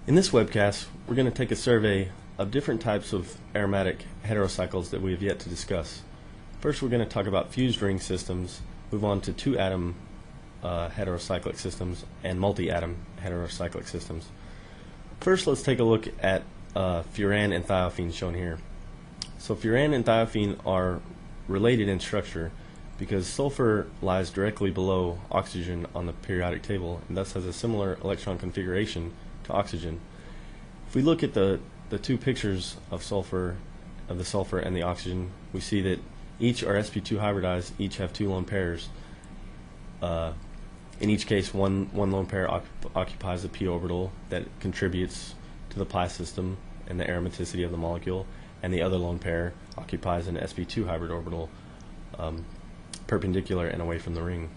In this webcast, we're going to take a survey of different types of aromatic heterocycles that we have yet to discuss. First, we're going to talk about fused ring systems, move on to two-atom heterocyclic systems, and multi-atom heterocyclic systems. First, let's take a look at Furion and Thiophenes shown here. So Furion and Thiophenes are related in structure because sulfur lies directly below oxygen on the periodic table and thus has a similar electron configuration to oxygen. If we look at the two pictures of the sulfur and the oxygen, we see that each are sp2 hybridized, each have two lone pairs. In each case, one lone pair occupies a p orbital that contributes to the pi system and the aromaticity of the molecule, and the other lone pair occupies an sp2 hybrid orbital perpendicular and away from the ring.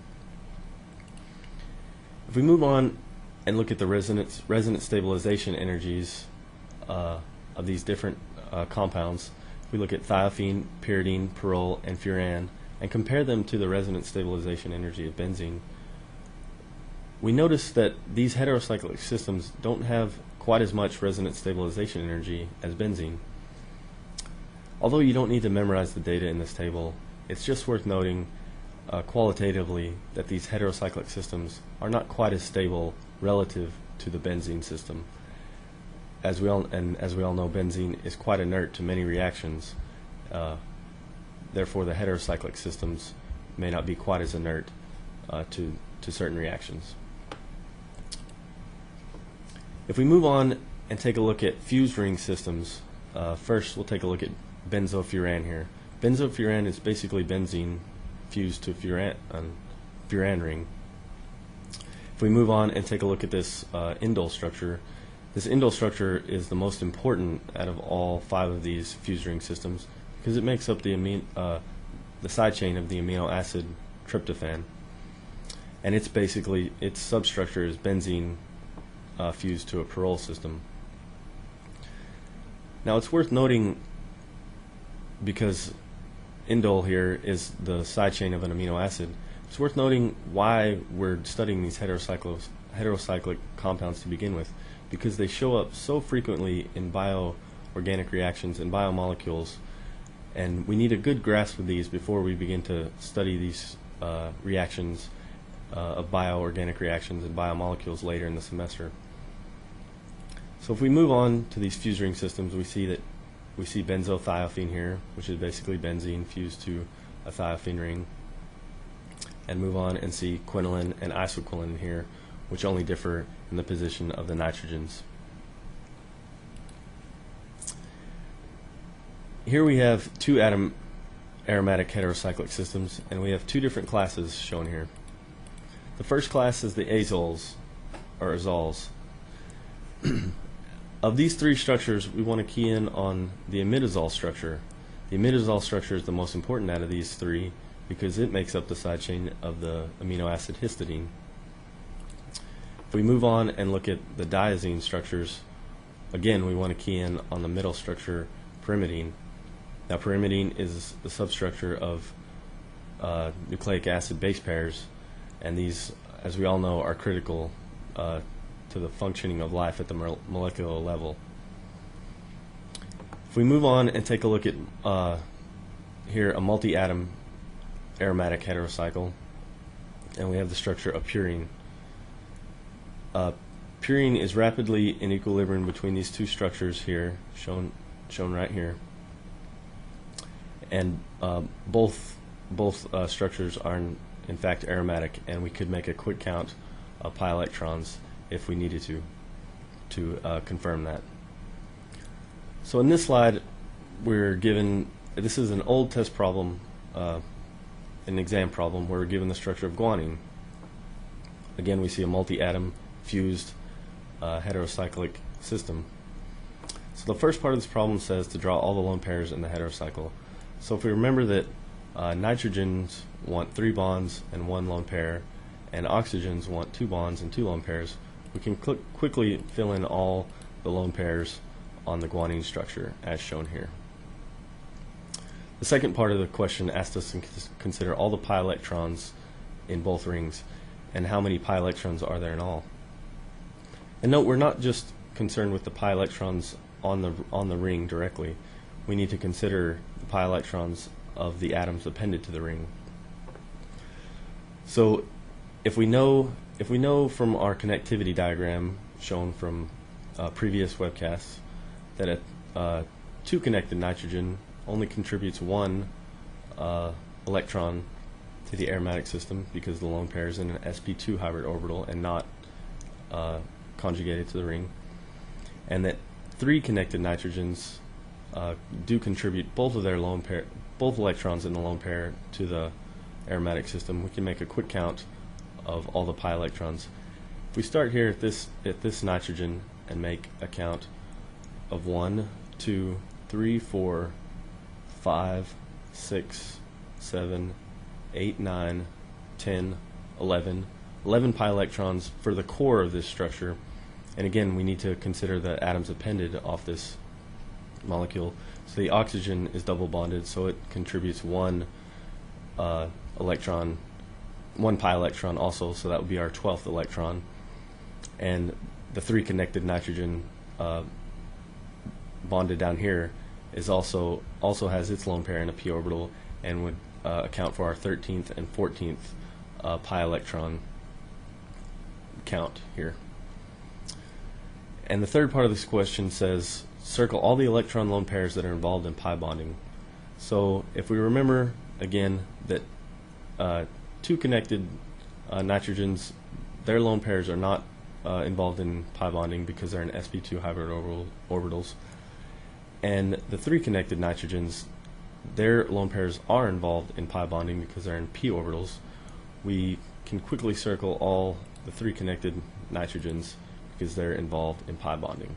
If we move on and look at the resonance stabilization energies of these different compounds, we look at thiophene, pyridine, pyrrole, and furan, and compare them to the resonance stabilization energy of benzene. We notice that these heterocyclic systems don't have quite as much resonance stabilization energy as benzene. Although you don't need to memorize the data in this table, it's just worth noting qualitatively that these heterocyclic systems are not quite as stable relative to the benzene system. As we all know, benzene is quite inert to many reactions. Therefore, the heterocyclic systems may not be quite as inert to certain reactions. If we move on and take a look at fused ring systems, first we'll take a look at benzofuran here. Benzofuran is basically benzene fused to furan ring. If we move on and take a look at this indole structure, this indole structure is the most important out of all 5 of these fused ring systems because it makes up the side chain of the amino acid tryptophan, and its substructure is benzene fused to a pyrrole system. Now it's worth noting, because indole here is the side chain of an amino acid, it's worth noting why we're studying these heterocyclic compounds to begin with, because they show up so frequently in bioorganic reactions and biomolecules, and we need a good grasp of these before we begin to study these reactions of bioorganic reactions and biomolecules later in the semester. So if we move on to these fused ring systems, we see benzothiophene here, which is basically benzene fused to a thiophene ring, and move on and see quinoline and isoquinoline here, which only differ in the position of the nitrogens. Here we have two-atom aromatic heterocyclic systems, and we have 2 different classes shown here. The first class is the azoles, or azoles. Of these 3 structures, we want to key in on the imidazole structure. The imidazole structure is the most important out of these 3 because it makes up the side chain of the amino acid histidine. If we move on and look at the diazien structures, again we want to key in on the middle structure, pyrimidine. Now pyrimidine is the substructure of nucleic acid base pairs, and these, as we all know, are critical to the functioning of life at the molecular level. If we move on and take a look at here a multi-atom aromatic heterocycle, and we have the structure of purine. Purine is rapidly in equilibrium between these 2 structures here, shown right here, and both structures are in fact aromatic, and we could make a quick count of pi electrons if we needed to confirm that. So in this slide, we're given, this is an old test problem, an exam problem, where we're given the structure of guanine. Again, we see a multi-atom fused heterocyclic system. So the first part of this problem says to draw all the lone pairs in the heterocycle. So if we remember that nitrogens want 3 bonds and 1 lone pair, and oxygens want 2 bonds and 2 lone pairs, we can quickly fill in all the lone pairs on the guanine structure as shown here. The second part of the question asked us to consider all the pi electrons in both rings and how many pi electrons are there in all. And note, we're not just concerned with the pi electrons on the ring directly, we need to consider the pi electrons of the atoms appended to the ring. So if we know from our connectivity diagram shown from previous webcasts that a 2 connected nitrogen only contributes 1 electron to the aromatic system because the lone pair is in an sp2 hybrid orbital and not conjugated to the ring, and that 3 connected nitrogens do contribute both electrons in the lone pair to the aromatic system, we can make a quick count of all the pi electrons. If we start here at this nitrogen and make a count of 1, 2, 3, 4, 5, 6, 7, 8, 9, 10, 11 pi electrons for the core of this structure. And again, we need to consider the atoms appended off this molecule. So the oxygen is double bonded, so it contributes 1 electron, 1 pi electron also, so that would be our 12th electron. And the 3 connected nitrogen bonded down here is also has its lone pair in a p orbital and would account for our 13th and 14th pi electron count here. And the third part of this question says circle all the electron lone pairs that are involved in pi bonding. So if we remember again that 2 connected nitrogens, their lone pairs are not involved in pi bonding because they're in sp2 hybrid orbitals, and the 3 connected nitrogens, their lone pairs are involved in pi bonding because they're in p orbitals. We can quickly circle all the 3 connected nitrogens because they're involved in pi bonding.